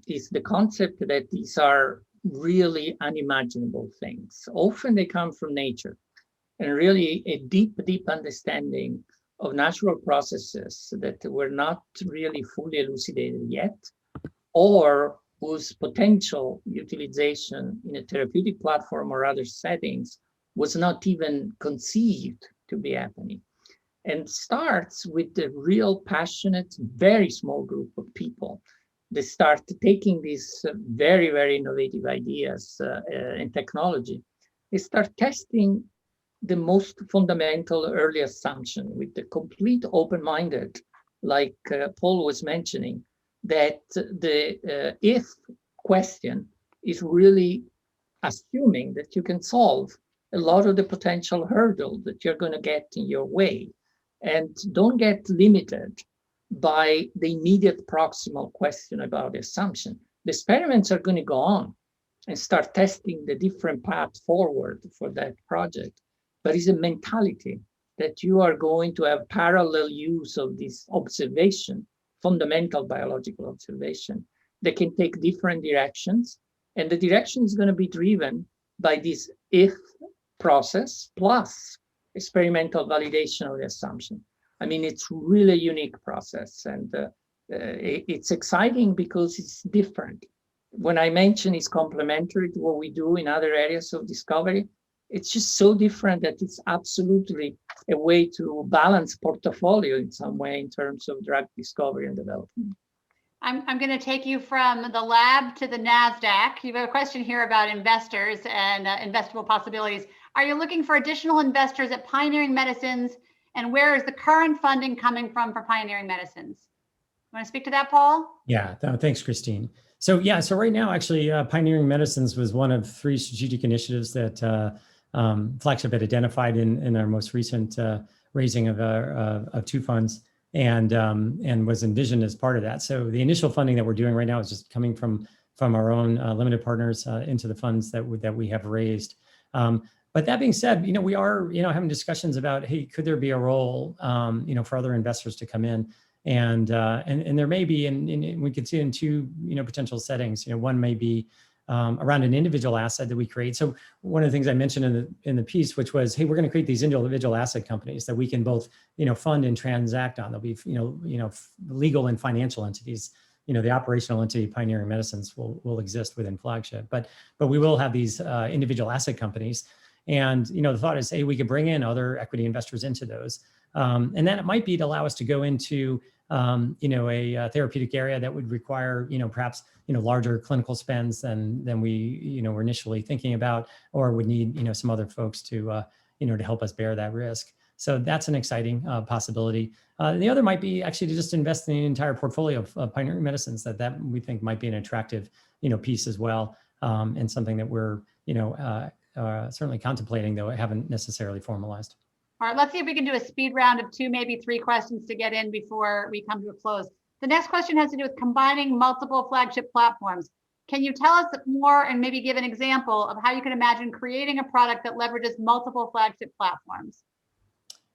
is the concept that these are really unimaginable things. Often they come from nature and really a deep, deep understanding of natural processes that were not really fully elucidated yet, or whose potential utilization in a therapeutic platform or other settings was not even conceived to be happening. And starts with the real passionate, very small group of people that start taking these very, very innovative ideas and technology. They start testing the most fundamental early assumption with the complete open-minded, like Paul was mentioning, that the if question is really assuming that you can solve a lot of the potential hurdle that you're going to get in your way. And don't get limited by the immediate proximal question about the assumption. The experiments are going to go on and start testing the different paths forward for that project. But it's a mentality that you are going to have parallel use of this observation, fundamental biological observation, that can take different directions. And the direction is going to be driven by this if process plus experimental validation of the assumption. I mean, it's really a unique process, and it's exciting because it's different. When I mention it's complementary to what we do in other areas of discovery, it's just so different that it's absolutely a way to balance portfolio in some way in terms of drug discovery and development. I'm going to take you from the lab to the NASDAQ. You have a question here about investors and investable possibilities. Are you looking for additional investors at Pioneering Medicines? And where is the current funding coming from for Pioneering Medicines? You want to speak to that, Paul? Yeah, thanks, Christine. So yeah, so right now, actually, Pioneering Medicines was one of 3 strategic initiatives that Flagship had identified in our most recent raising of 2 funds, and was envisioned as part of that. So the initial funding that we're doing right now is just coming from our own limited partners into the funds that we have raised. But that being said, we are having discussions about, hey, could there be a role for other investors to come in? And there may be, and we could see it in 2 potential settings. One may be around an individual asset that we create. So one of the things I mentioned in the piece, which was, hey, we're going to create these individual asset companies that we can both fund and transact on. They'll be legal and financial entities. The operational entity Pioneering Medicines will exist within Flagship, but we will have these individual asset companies. And the thought is, hey, we could bring in other equity investors into those, and then it might be to allow us to go into a therapeutic area that would require perhaps larger clinical spends than we were initially thinking about, or would need some other folks to to help us bear that risk. So that's an exciting possibility. The other might be actually to just invest in the entire portfolio of Pioneering Medicines that we think might be an attractive piece as well, and something that we're certainly contemplating, though I haven't necessarily formalized. All right, let's see if we can do a speed round of 2, maybe 3 questions to get in before we come to a close. The next question has to do with combining multiple Flagship platforms. Can you tell us more and maybe give an example of how you can imagine creating a product that leverages multiple Flagship platforms?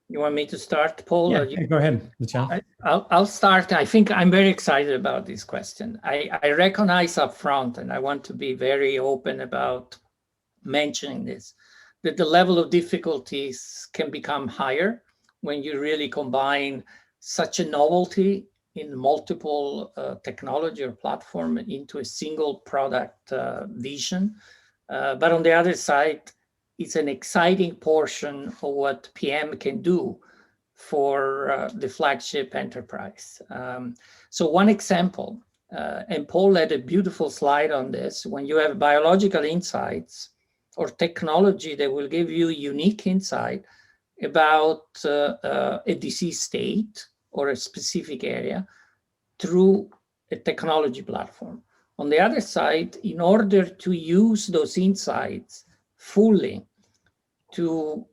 You want me to start, Paul? Yeah, go ahead, Luciano. I'll start. I think I'm very excited about this question. I recognize up front, and I want to be very open about mentioning this, that the level of difficulties can become higher when you really combine such a novelty in multiple technology or platform into a single product vision. But on the other side, it's an exciting portion of what PM can do for the Flagship enterprise. So one example, and Paul had a beautiful slide on this, when you have biological insights or technology that will give you unique insight about a disease state or a specific area through a technology platform. On the other side, in order to use those insights fully to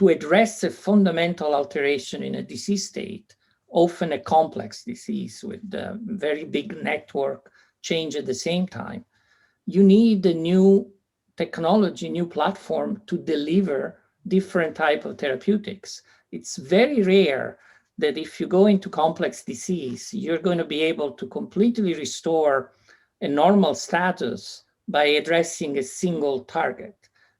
address a fundamental alteration in a disease state, often a complex disease with a very big network change at the same time, you need a new technology, new platform to deliver different type of therapeutics. It's very rare that if you go into complex disease, you're going to be able to completely restore a normal status by addressing a single target.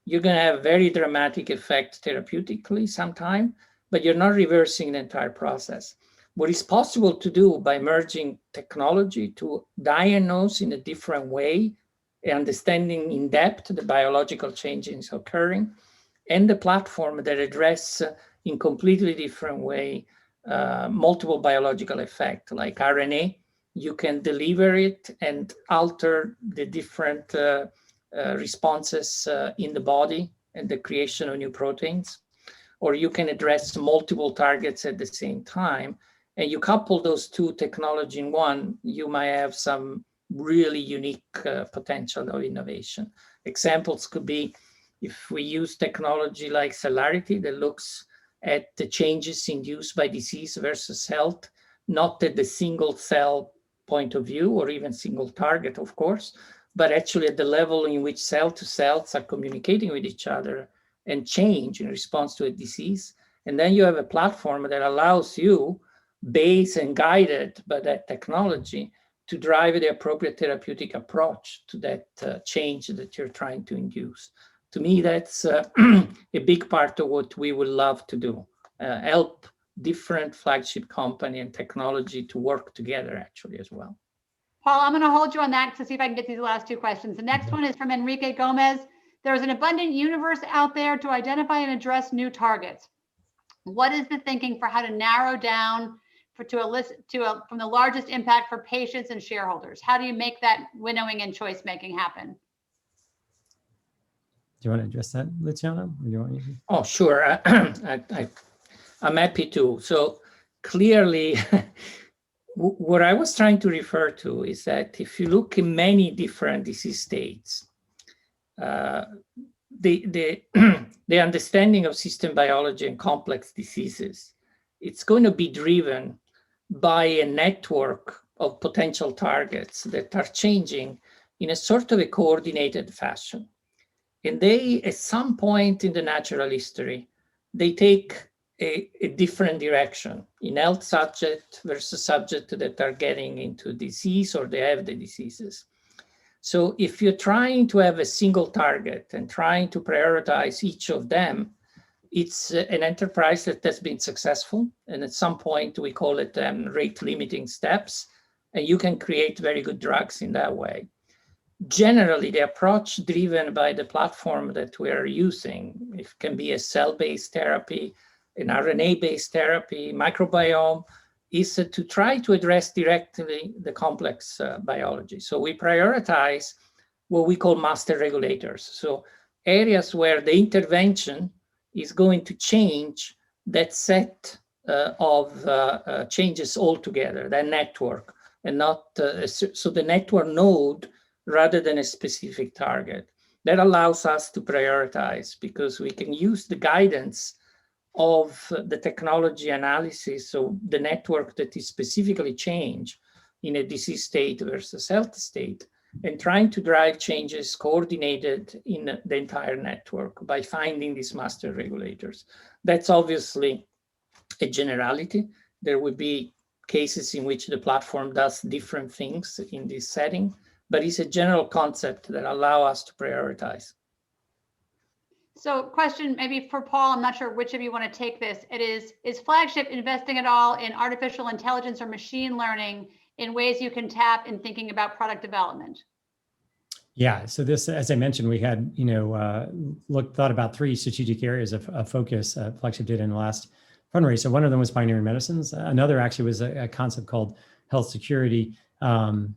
You're going to have very dramatic effect therapeutically sometime, but you're not reversing the entire process. What is possible to do by merging technology to diagnose in a different way, understanding in depth the biological changes occurring, and the platform that address in completely different way multiple biological effects, like RNA, you can deliver it and alter the different responses in the body and the creation of new proteins, or you can address multiple targets at the same time. And you couple those 2 technology in one, you might have some really unique potential of innovation. Examples could be if we use technology like cellularity that looks at the changes induced by disease versus health, not at the single cell point of view or even single target, of course, but actually at the level in which cell to cells are communicating with each other and change in response to a disease. And then you have a platform that allows you, based and guided by that technology, to drive the appropriate therapeutic approach to that change that you're trying to induce. To me, that's a big part of what we would love to do, help different Flagship company and technology to work together actually as well. Paul, I'm going to hold you on that to see if I can get these last 2 questions. The next one is from Enrique Gomez. There's an abundant universe out there to identify and address new targets. What is the thinking for how to narrow down from the largest impact for patients and shareholders? How do you make that winnowing and choice making happen? Do you want to address that, Luciano? Or do you want me to? Oh, sure. I'm happy to. So clearly, what I was trying to refer to is that if you look in many different disease states, the understanding of system biology and complex diseases, it's going to be driven by a network of potential targets that are changing in a sort of a coordinated fashion. And they, at some point in the natural history, they take a different direction in health subject versus subject that are getting into disease or they have the diseases. So if you're trying to have a single target and trying to prioritize each of them, it's an enterprise that has been successful. And at some point, we call it rate limiting steps. And you can create very good drugs in that way. Generally, the approach driven by the platform that we are using, it can be a cell-based therapy, an RNA-based therapy, microbiome, is to try to address directly the complex biology. So we prioritize what we call master regulators. So areas where the intervention is going to change that set of changes altogether, that network, and not, so the network node rather than a specific target. That allows us to prioritize because we can use the guidance of the technology analysis, so the network that is specifically changed in a disease state versus health state, and trying to drive changes coordinated in the entire network by finding these master regulators. That's obviously a generality. There would be cases in which the platform does different things in this setting, but it's a general concept that allow us to prioritize. So question maybe for Paul, I'm not sure which of you want to take this. It is Flagship investing at all in artificial intelligence or machine learning in ways you can tap in thinking about product development? Yeah, so this, as I mentioned, we had, thought about 3 strategic areas of focus Flagship did in the last fundraiser. So one of them was pioneering medicines. Another actually was a concept called health security. And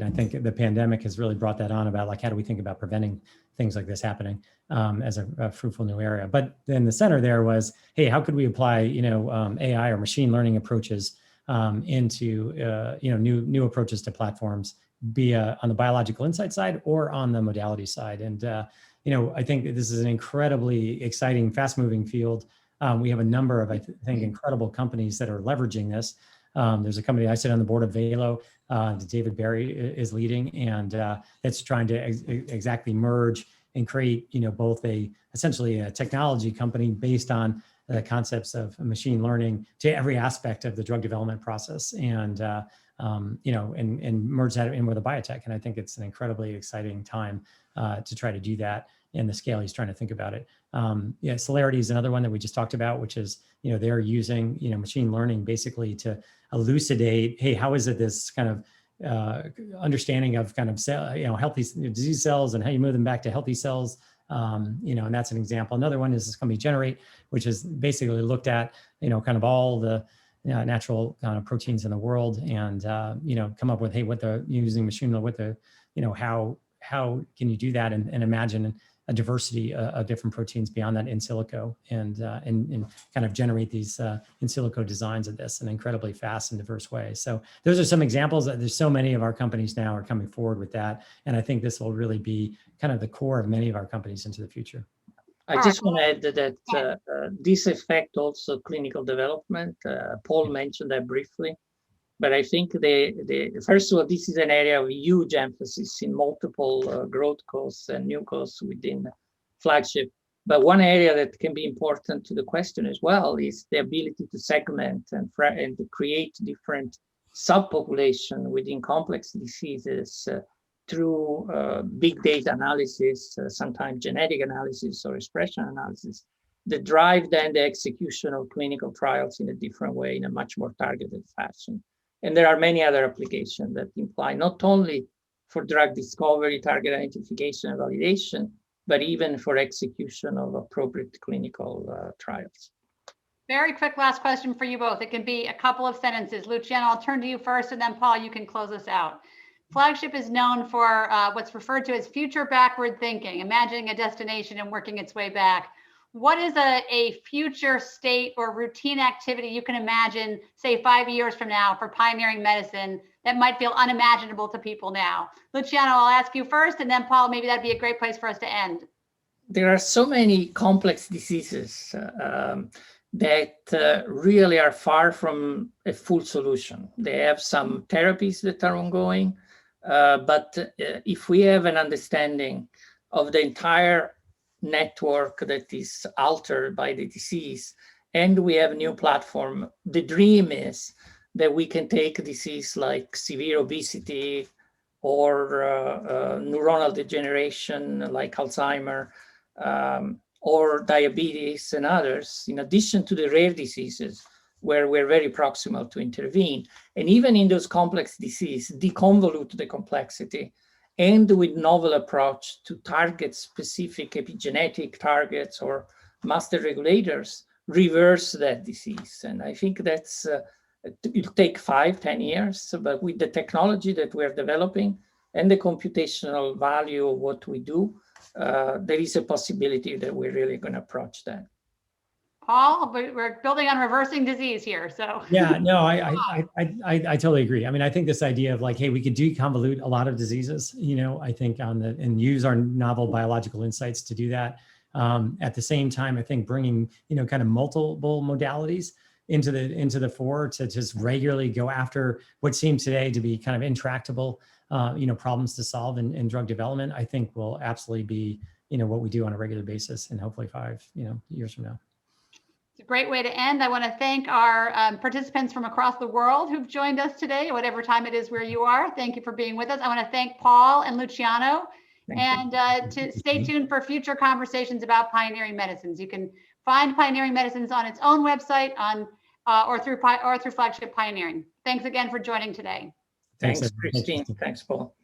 I think the pandemic has really brought that on about like, how do we think about preventing things like this happening as a fruitful new area. But then the center there was, hey, how could we apply, AI or machine learning approaches into, new approaches to platforms, be on the biological insight side or on the modality side. And, I think this is an incredibly exciting, fast moving field. We have a number of, I think, incredible companies that are leveraging this. There's a company I sit on the board of Velo, that David Barry is leading, and it's trying to exactly merge and create, both essentially a technology company based on the concepts of machine learning to every aspect of the drug development process, and and merge that in with a biotech. And I think it's an incredibly exciting time to try to do that in the scale he's trying to think about it. Celerity is another one that we just talked about, which is, they're using, machine learning basically to elucidate, hey, how is it this kind of understanding of kind of cell, healthy disease cells and how you move them back to healthy cells. And that's an example. Another one is this company Generate, which is basically looked at, kind of all the natural kind of proteins in the world, and come up with, hey, what the using machine learning, what the, how can you do that and imagine a diversity of different proteins beyond that in silico, and kind of generate these in silico designs of this in an incredibly fast and diverse way. So those are some examples. There's so many of our companies now are coming forward with that. And I think this will really be kind of the core of many of our companies into the future. I just want to add that this affects also clinical development. Paul mentioned that briefly, but I think first of all, this is an area of huge emphasis in multiple growth costs and new costs within Flagship. But one area that can be important to the question as well is the ability to segment and to create different subpopulation within complex diseases through big data analysis, sometimes genetic analysis or expression analysis, that drive then the execution of clinical trials in a different way, in a much more targeted fashion. And there are many other applications that imply not only for drug discovery, target identification, and validation, but even for execution of appropriate clinical trials. Very quick last question for you both. It can be a couple of sentences. Luciano, I'll turn to you first, and then Paul, you can close us out. Flagship is known for what's referred to as future backward thinking, imagining a destination and working its way back. What is a future state or routine activity you can imagine, say 5 years from now, for pioneering medicine that might feel unimaginable to people now? Luciano, I'll ask you first, and then Paul, maybe that'd be a great place for us to end. There are so many complex diseases that really are far from a full solution. They have some therapies that are ongoing, but if we have an understanding of the entire network that is altered by the disease, and we have a new platform, the dream is that we can take a disease like severe obesity or neuronal degeneration like Alzheimer, or diabetes and others, in addition to the rare diseases where we're very proximal to intervene. And even in those complex diseases, deconvolute the complexity and with novel approach to target specific epigenetic targets or master regulators, reverse that disease. And I think that's, it'll take 5-10 years, but with the technology that we're developing and the computational value of what we do, there is a possibility that we're really going to approach that. Paul, we're building on reversing disease here, so. Yeah, no, I totally agree. I mean, I think this idea of like, hey, we could deconvolute a lot of diseases, you know, I think and use our novel biological insights to do that. At the same time, I think bringing, you know, kind of multiple modalities into the fore to just regularly go after what seems today to be kind of intractable, you know, problems to solve in drug development, I think will absolutely be, you know, what we do on a regular basis, and hopefully 5, you know, years from now. It's a great way to end. I want to thank our participants from across the world who've joined us today, whatever time it is where you are. Thank you for being with us. I want to thank Paul and Luciano, and to stay tuned for future conversations about pioneering medicines. You can find Pioneering Medicines on its own website or through Flagship Pioneering. Thanks again for joining today. Thanks, Christine. Thanks, Paul.